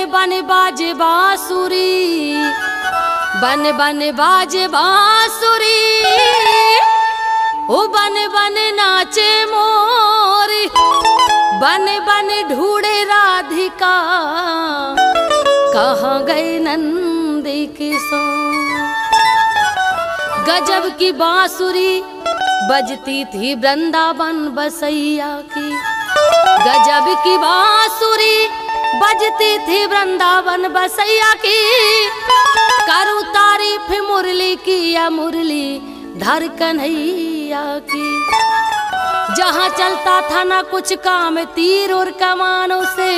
बन बाजे बांसुरी, बन बन बाजे बांसुरी, ओ बन बन नाचे मोरी, बन बन ढूंढे राधिका, कहाँ गए नंदी किशोर। गजब की बांसुरी बजती थी वृंदावन बसैया की, गजब की बांसुरी बजती थी वृंदावन बसैया की। करूं तारीफ मुरली की या मुरली धर कन्हैया की। जहाँ चलता था ना कुछ काम तीर और कमानों से,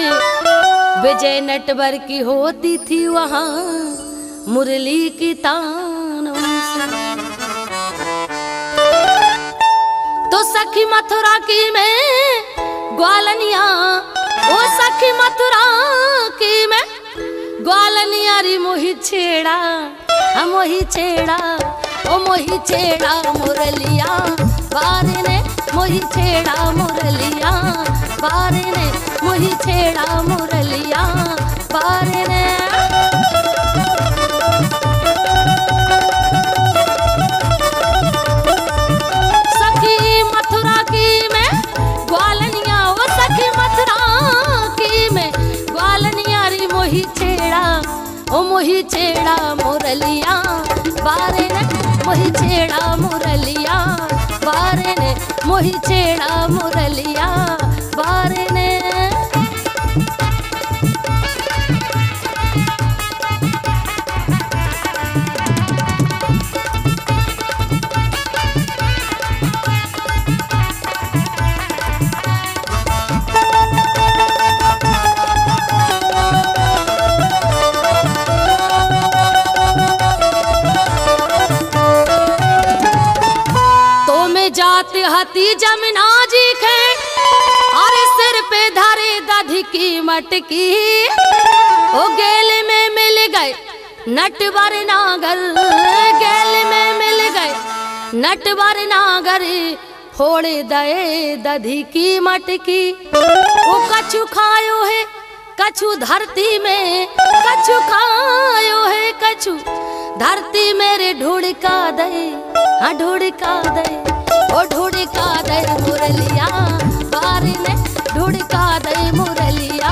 विजय नटवर की होती थी वहाँ मुरली की तानों से। तो सखी मथुरा की मैं ग्वालनिया, ओ सखी मथुरा की मैं ग्वालनिया री मोही छेड़ा, मोही छेड़ा, ओ मोही छेड़ा मुरलिया बारे ने, मोही छेड़ा मुरलिया बारे ने, मोही छेड़ा मुरलिया बारे ने। सखी मथुरा की मैं ग्वालनिया, ओ सखी मथुरा की मैं ग्वालनिया री मोही छेड़ा, ओ मोही छेड़ा मुरलिया बारे ने, मोही छेड़ा मुरलिया बारे ने, मोही छेड़ा मुरलिया बारे ने। जाते हती जमुना जी के, और सिर पे धरे दधी की मटकी, ओ गेल में मिल गए नटवर नागर, गेल में मिल गए नटवर नागर, फोड़े दे दधी की मटकी। ओ कछु खायो है कछु धरती में, कछु खायो है कछु धरती मेरे ढुड़का दे, हाँ ढुड़का दे, ओ ढुड़का दे मुरलिया बारे ने, ढुड़का दे मुरलिया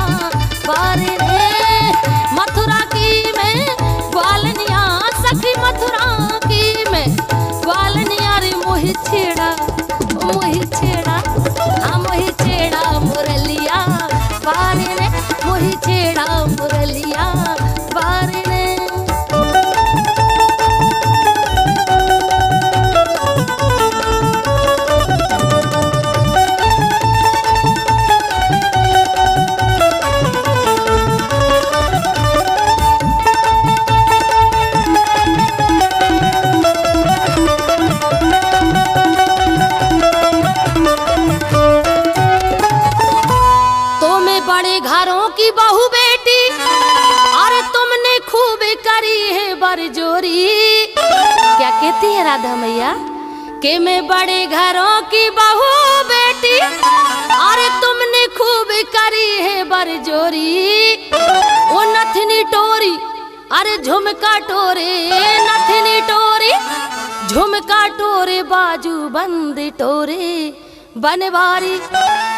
बारे ने। मथुरा की मैं ग्वालनिया, सखी मथुरा की मैं ग्वालनिया रे मोही छेड़ा, मोही छेड़ा, हाँ मोही छेड़ा मुरलिया बारे ने, मोही छेड़ा मुरलिया बारे ने। बड़े घरों की बहू बेटी, और तुमने खूब करी है बरजोरी। क्या कहती है राधा मैया कि मैं बड़े घरों की बहू बेटी, और तुमने खूब करी है बरजोरी। वो नथनी टोरी अरे झुमका टोरे, नथनी टोरी झुमका टोरे, बाजू बंद टोरे बनवारी।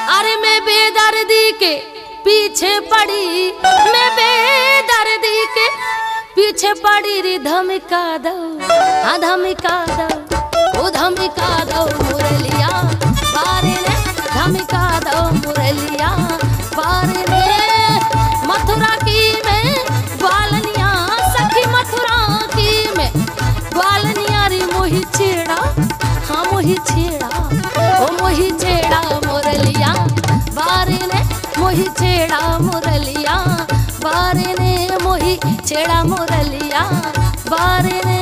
अरे मैं बेदर्दी के पीछे पड़ी, मैं बेदर्दी के पीछे पड़ी रे, धमका दो, हाँ धमका दो, ओ धमका दो मुरलिया बारे ने, धमका दो मुरलिया बारे ने। मथुरा की मैं ग्वालनिया, सखी मथुरा की मैं ग्वालनिया रे मोही छेड़ा, हाँ मोही छेड़ा, ओ मोही छेड़ा मुरलिया बारे ने, मोही छेड़ा मुरलिया बारे ने, मोही छेड़ा मुरलिया बारे ने।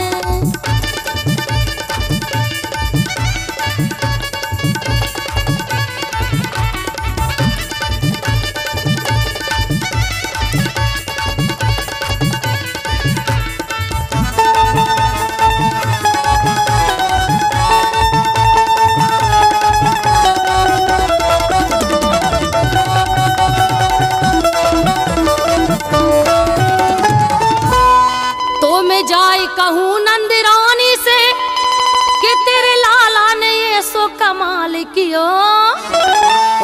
Oh कहूँ नंद रानी से कि तेरे लाला ने ये सो कमाल कियो।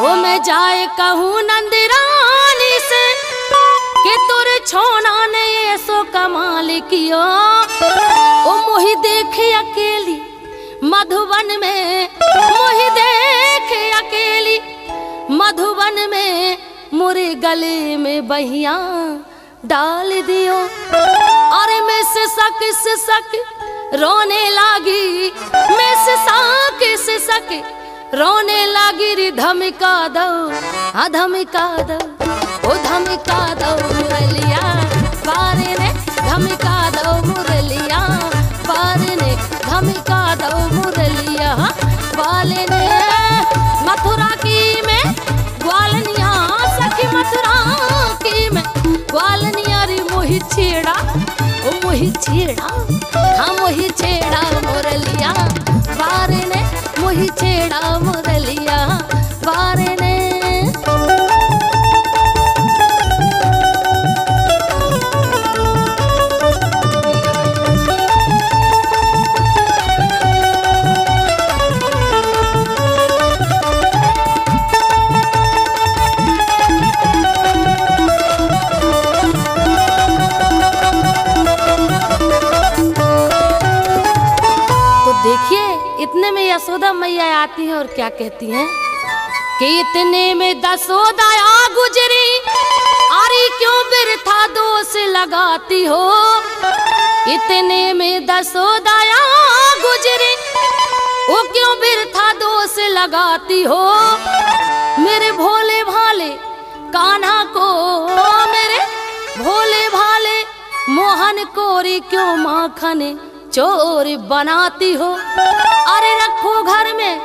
ओ मैं जाए कहूँ नंद रानी से कि तुर छोना ने ये सो कमाल कियो। ओ मोहि देखे अकेली मधुबन में, मोहि देखे अकेली मधुबन में, मुरे गले में बहिया डाल दियो। अरे मैं सिसक रोने लागी, मैं सिसक रोने लागी रे। धमका दो, हाँ धमका दो, ओ धमका दो मुरलिया बारे ने, धमका दो मुरलिया बारे ने, धमका दो मुरलिया बाले ने। मथुरा की में ग्वालनिया सखी, मथुरा की में ग्वालनिया रे मोहि छेड़ा, ओ मोहि छेड़ा, हाँ मोहि छेड़ा मुरलिया बारे ने, मोहि छेड़ा मुरलिया बारे ने। इतने में यशोदा मैया आती हैं और क्या कहती हैं कि इतने में दशोदा आ गुजरी, अरे क्यों बिरथा दोष लगाती हो। इतने में दशोदा आ गुजरी, वो क्यों बिरथा दोष लगाती हो। मेरे भोले भाले कान्हा को, मेरे भोले भाले मोहन को रे क्यों माखन चोर बनाती हो। अरे रखो घर में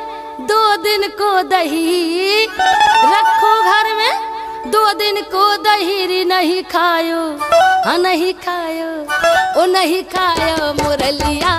2 दिन को दही, रखो घर में 2 दिन को दही रे। नहीं खायो, हाँ नहीं खायो, ओ नहीं खायो मुरलिया